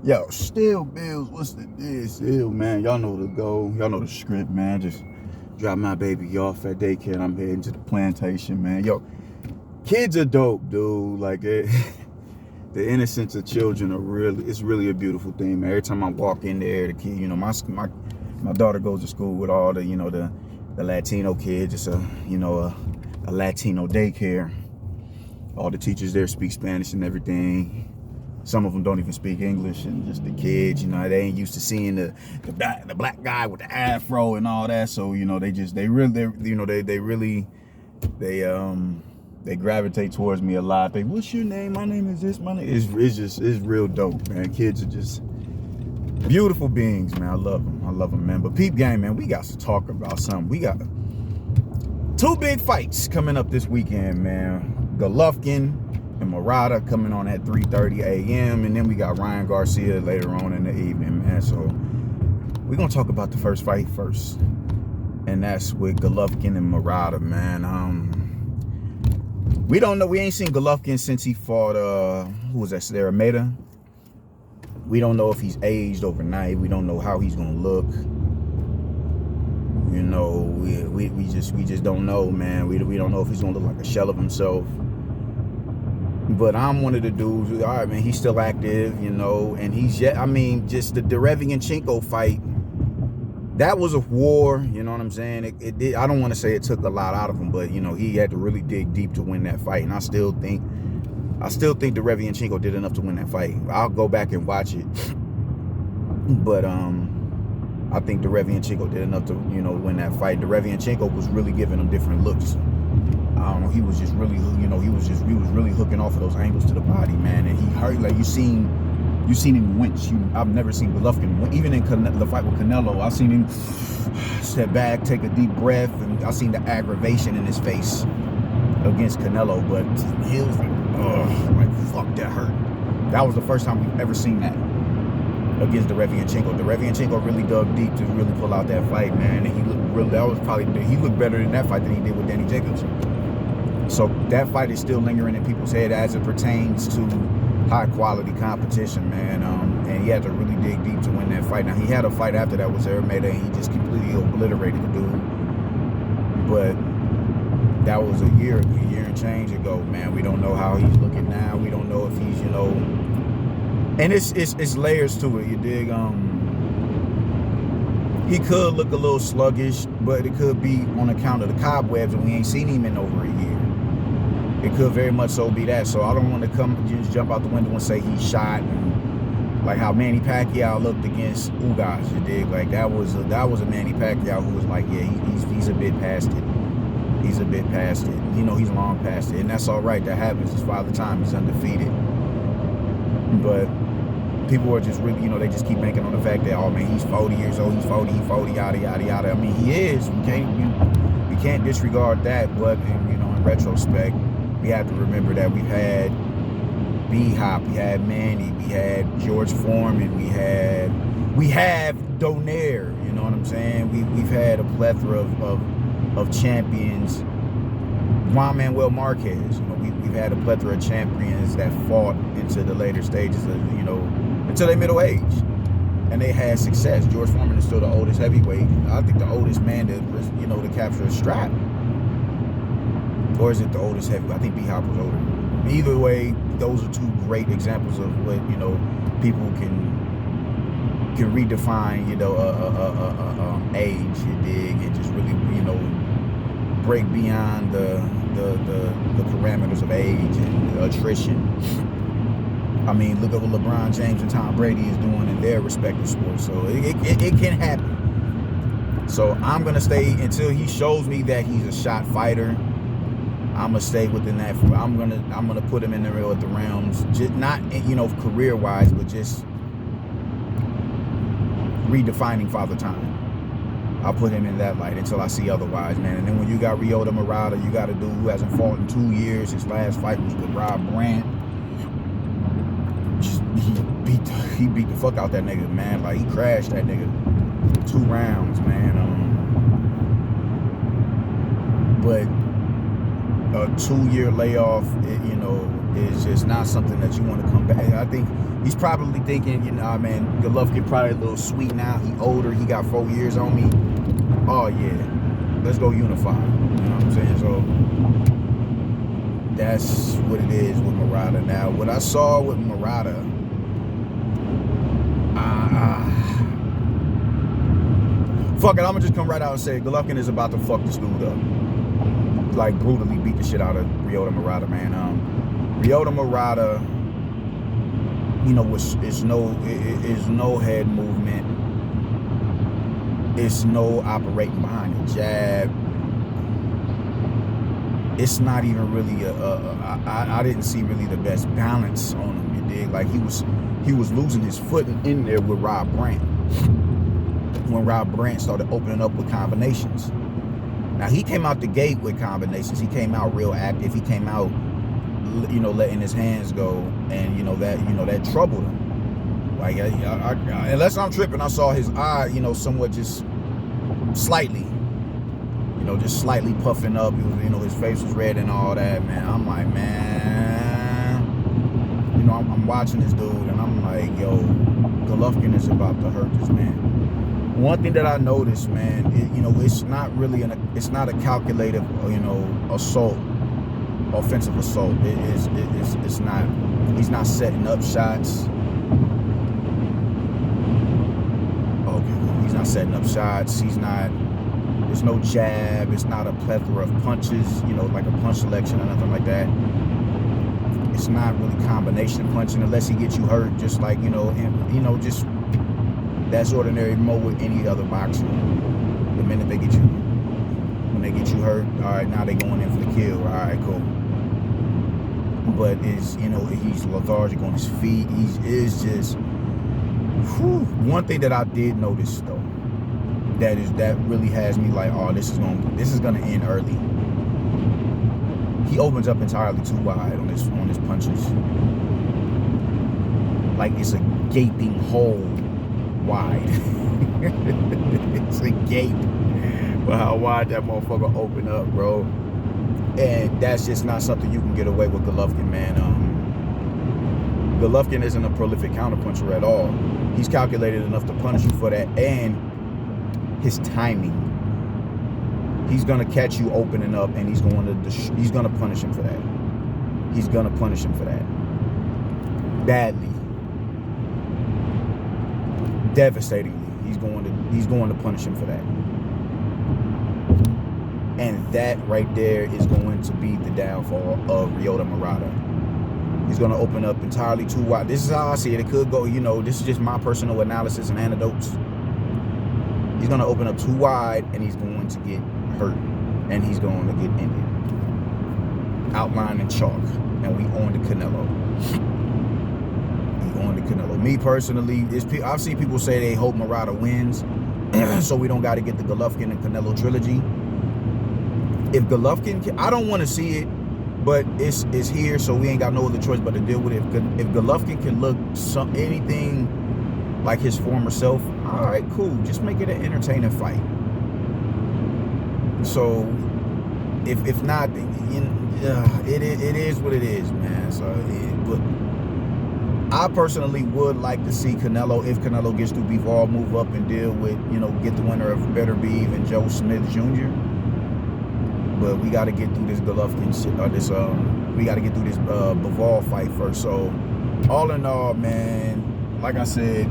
Yo, still Bills, what's the deal? Still, man, y'all know the goal. Y'all know the script, man. Just drop my baby off at daycare and I'm heading to the plantation, man. Yo, kids are dope, dude. Like, the innocence of children it's really a beautiful thing, man. Every time I walk in there, the kid, my daughter goes to school with all the, the Latino kids. It's a Latino daycare. All the teachers there speak Spanish and everything. Some of them don't even speak English, and just the kids, they ain't used to seeing the black guy with the afro and all that. So they gravitate towards me a lot. What's your name? My name is this. My name it's real dope, man. Kids are just beautiful beings, man. I love them, man. But peep game, man, we got to talk about something. We got two big fights coming up this weekend, man. Golovkin and Murata coming on at 3:30 a.m. And then we got Ryan Garcia later on in the evening, man. So we're going to talk about the first fight first. And that's with Golovkin and Murata, man. We don't know. We ain't seen Golovkin since he fought, who was that, Murata? We don't know if he's aged overnight. We don't know how he's going to look. We just don't know, man. We don't know if he's going to look like a shell of himself. But I'm one of the dudes who, all right, man, he's still active, and he's just the Derevianchenko fight, that was a war, you know what I'm saying? It did. I don't want to say it took a lot out of him, but, he had to really dig deep to win that fight. And I still think Derevianchenko did enough to win that fight. I'll go back and watch it. But, I think Derevianchenko did enough to, win that fight. Derevianchenko was really giving him different looks. I don't know. He was just really, he was really hooking off of those angles to the body, man. And he hurt. Like you seen him winch. I've never seen Golovkin winch. Even in the fight with Canelo, I seen him step back, take a deep breath, and I seen the aggravation in his face against Canelo. But he was like, fuck, that hurt. That was the first time we've ever seen that against Derevianchenko. Derevianchenko really dug deep to really pull out that fight, man. And he looked better in that fight than he did with Danny Jacobs. So that fight is still lingering in people's head as it pertains to high quality competition, man. And he had to really dig deep to win that fight. Now he had a fight after that with Murata, and he just completely obliterated the dude. But that was a year and change ago, man. We don't know how he's looking now. We don't know if he's, and it's layers to it, you dig? He could look a little sluggish, but it could be on account of the cobwebs, and we ain't seen him in over a year. It could very much so be that. So I don't want to just jump out the window and say he's shot, and like how Manny Pacquiao looked against Ugas, you dig? Like that was a Manny Pacquiao who was like, yeah, he's a bit past it. He's a bit past it. He's long past it, and that's all right. That happens. It's Father Time. He's undefeated, but people are just really, they just keep banking on the fact that, oh man, he's 40 years old, he's 40, yada, yada, yada. I mean, he is. We can't disregard that, but in retrospect, we have to remember that we've had B-Hop, we had Manny, we had George Foreman, we have Donaire, you know what I'm saying? We've had a plethora of champions. Juan Manuel Marquez, we've had a plethora of champions that fought into the later stages of, until they middle age, and they had success. George Foreman is still the oldest heavyweight. I think the oldest man to capture a strap, or is it the oldest heavyweight? I think B-Hop was older. Either way, those are two great examples of what people can redefine age, you dig, and just really break beyond the parameters of age and attrition. I mean, look at what LeBron James and Tom Brady is doing in their respective sports. So it can happen. So I'm gonna stay until he shows me that he's a shot fighter. I'm gonna stay within that. I'm gonna put him in the realms, just not career wise, but just redefining Father Time. I'll put him in that light until I see otherwise, man. And then when you got Ryota Murata, you got a dude who hasn't fought in 2 years. His last fight was with Rob Brandt. He beat the fuck out that nigga, man. Like, he crashed that nigga 2 rounds, man. But a 2-year layoff, is just not something that you want to come back. I think He's probably thinking, you know, man, Golovkin probably a little sweet now. He older. He got 4 years on me. Oh, yeah. Let's go unify. You know what I'm saying? So that's what it is with Murata. Now, what I saw with Murata, fuck it, I'm gonna just come right out and say Golovkin is about to fuck this dude up. Like, brutally beat the shit out of Ryota Murata, man. Ryota Murata, you know, it's no head movement. It's no operating behind the jab. It's not even really I didn't see really the best balance on him, you dig? Like, he was losing his footing in there with Rob Brandt. When Rob Brandt started opening up with combinations. Now, he came out the gate with combinations. He came out real active. He came out, you know, letting his hands go, and that troubled him. Like, unless I'm tripping, I saw his eye, you know, somewhat just slightly, you know, just slightly puffing up. He was, you know, his face was red and all that, man. I'm like, man, you know, I'm watching this dude, and I'm like, yo, Golovkin is about to hurt this man. One thing that I noticed, man, you know, it's not a calculated, you know, assault, offensive assault. It's not. He's not setting up shots. Okay, he's not setting up shots. He's not. There's no jab. It's not a plethora of punches, you know, like a punch selection or nothing like that. It's not really combination punching unless he gets you hurt, just like, you know, just. That's ordinary mode with any other boxer. The minute when they get you hurt, all right, now they going in for the kill. All right, cool. But he's lethargic on his feet. Is just. Whew. One thing that I did notice though, that really has me like, oh, this is gonna end early. He opens up entirely too wide on his punches. Like, it's a gaping hole. Wide. It's a gape for how wide that motherfucker open up, bro. And that's just not something you can get away with Golovkin, man. Golovkin isn't a prolific counterpuncher at all. He's calculated enough to punish you for that, and his timing. He's gonna catch you opening up, and he's gonna punish him for that. He's gonna punish him for that badly. Devastatingly, he's going to punish him for that, and that right there is going to be the downfall of Ryota Murata. He's going to open up entirely too wide. This is how I see it. It could go, you know, this is just my personal analysis and anecdotes. He's going to open up too wide, and he's going to get hurt, and he's going to get ended. Outline in chalk, and we on to Canelo. Me personally, I've seen people say they hope Murata wins, so we don't got to get the Golovkin and Canelo trilogy. If Golovkin I don't want to see it, but it's here, so we ain't got no other choice but to deal with it. If Golovkin can look anything like his former self, all right, cool. Just make it an entertaining fight. So if not, it is what it is, man. So, but I personally would like to see Canelo, if Canelo gets through Bivol, move up and deal with, you know, get the winner of Better Beef and Joe Smith Jr. But we got to get through this Golovkin shit, we got to get through this Bivol fight first. So, all in all, man, like I said,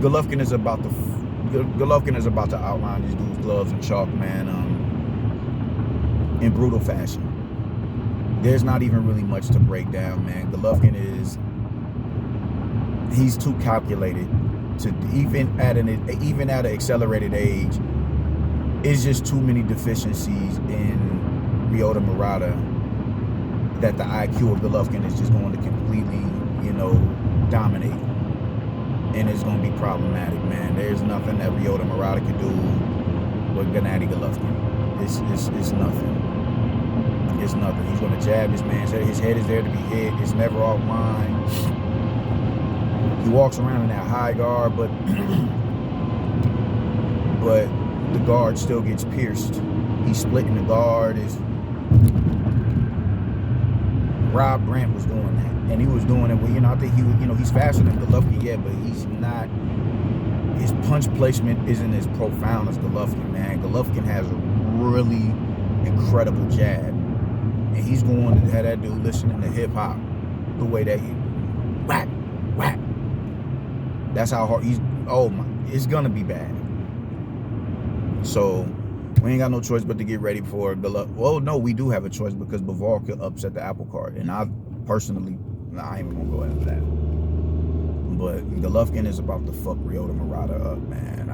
Golovkin is about to outline these dudes' gloves and chalk, man, in brutal fashion. There's not even really much to break down, man. Golovkin he's too calculated to even at an accelerated age. It's just too many deficiencies in Ryota Murata that the IQ of Golovkin is just going to completely, you know, dominate, and it's going to be problematic, man. There's nothing that Ryota Murata can do with Gennady Golovkin. It's nothing. It's nothing. He's going to jab this man's head. His head is there to be hit. It's never offline. He walks around in that high guard, but the guard still gets pierced. He's splitting the guard. Rob Brandt was doing that, and he was doing it with, I think he was, he's faster than Golovkin, yeah, but he's not. His punch placement isn't as profound as Golovkin, man. Golovkin has a really incredible jab, and he's going to have that dude listening to hip hop the way that he whack, whack. That's how hard he's. Oh my, it's gonna be bad. So we ain't got no choice but to get ready for Golovkin. Well, no, we do have a choice because Bivol could upset the apple cart, and I personally, I ain't even gonna go into that. But Golovkin is about to fuck Ryota Murata up, man.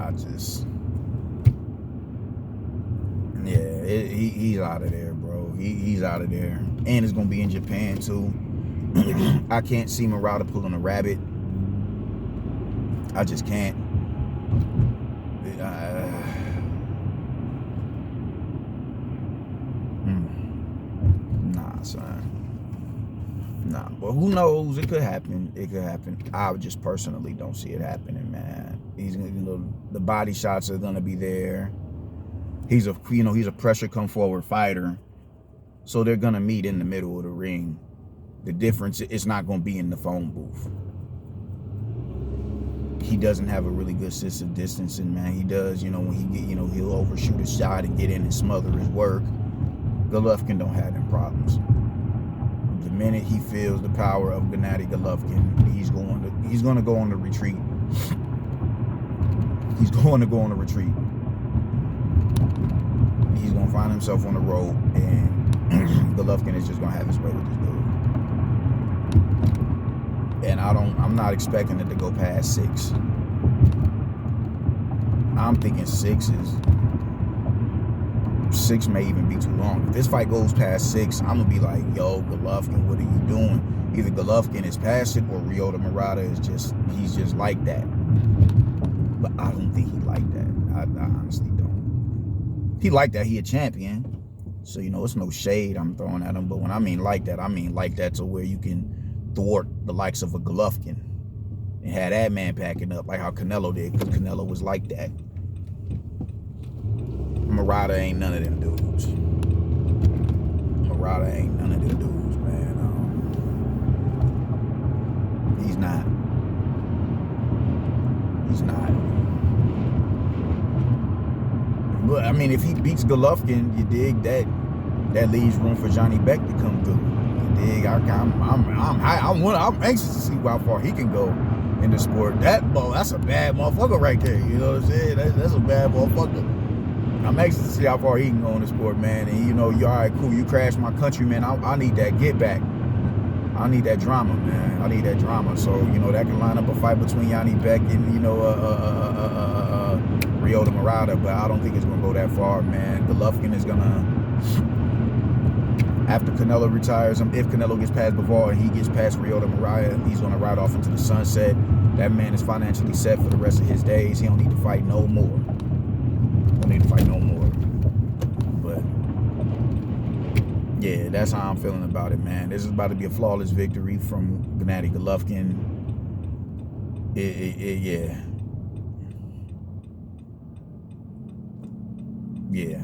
He's out of there, bro. He's out of there, and it's gonna be in Japan too. I can't see Murata pulling a rabbit. I just can't. Nah, son. Nah, but who knows? It could happen. It could happen. I just personally don't see it happening, man. He's, the body shots are gonna be there. He's a pressure come forward fighter, so they're gonna meet in the middle of the ring. The difference is not gonna be in the phone booth. He doesn't have a really good sense of distancing, man. He does, when he get, he'll overshoot a shot and get in and smother his work. Golovkin don't have them problems. The minute he feels the power of Gennady Golovkin, he's going to go on the retreat. He's going to go on the retreat. He's going to find himself on the road, and Golovkin is just going to have his way with this dude. And I'm not expecting it to go past 6. I'm thinking 6 may even be too long. If this fight goes past 6, I'm gonna be like, yo, Golovkin, what are you doing? Either Golovkin is past it, or Ryota Murata he's just like that. But I don't think he like that. I honestly don't. He like that. He a champion. So, it's no shade I'm throwing at him. But when I mean like that to where you can thwart the likes of a Golovkin and have that man packing up like how Canelo did, because Canelo was like that. Murata ain't none of them dudes. Murata ain't none of them dudes, man. He's not. He's not. But I mean, if he beats Golovkin, you dig, that leaves room for Johnny Beck to come through. You dig? I'm anxious to see how far he can go in the sport. That's a bad motherfucker right there. You know what I'm saying? That's a bad motherfucker. I'm anxious to see how far he can go in the sport, man. And you all right, cool, you crashed my country, man. I need that get back. I need that drama, man. I need that drama. So, that can line up a fight between Yanni Beck and, Ryota Murata, but I don't think it's gonna go that far, man. Golovkin is gonna, after Canelo retires, if Canelo gets past Bivol and he gets past Ryota Murata, he's gonna ride off into the sunset. That man is financially set for the rest of his days. He don't need to fight no more. But yeah, that's how I'm feeling about it, man. This is about to be a flawless victory from Gennady Golovkin. Yeah.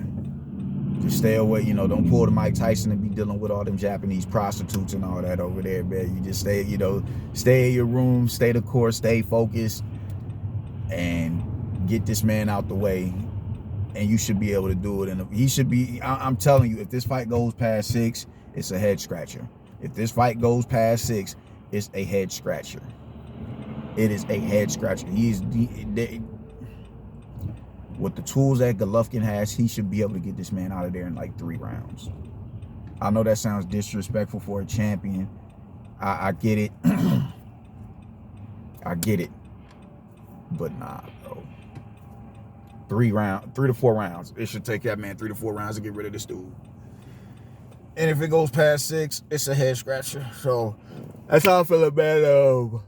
Just stay away, don't pull the Mike Tyson and be dealing with all them Japanese prostitutes and all that over there, man. You just stay in your room, stay the course, stay focused, and get this man out the way. And you should be able to do it. And he should be, I'm telling you, if this fight goes past 6, it's a head scratcher. If this fight goes past 6, it's a head scratcher. It is a head scratcher. With the tools that Golovkin has, he should be able to get this man out of there in like 3 rounds. I know that sounds disrespectful for a champion. I get it. I get it. But nah, bro. 3 to 4 rounds. It should take that man 3 to 4 rounds to get rid of this dude. And if it goes past 6, it's a head scratcher. So that's how I feel about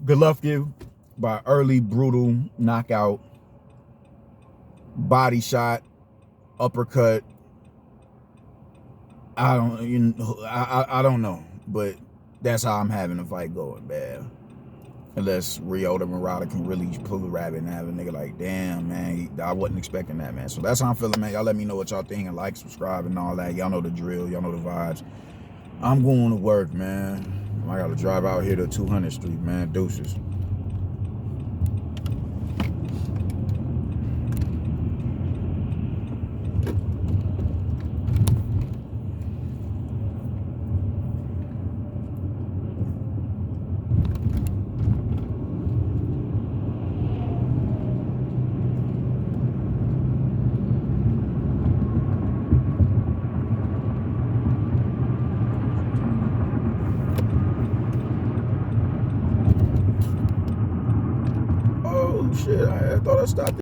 Golovkin by early brutal knockout, body shot, uppercut. I don't know, but that's how I'm having the fight going, man. Unless Ryota Murata can really pull a rabbit and have a nigga like, damn, man, I wasn't expecting that, man. So that's how I'm feeling, man. Y'all let me know what y'all think, and like, subscribe, and all that. Y'all know the drill. Y'all know the vibes. I'm going to work, man. I gotta drive out here to 200th Street, man. Deuces. Oh shit! I thought I stopped.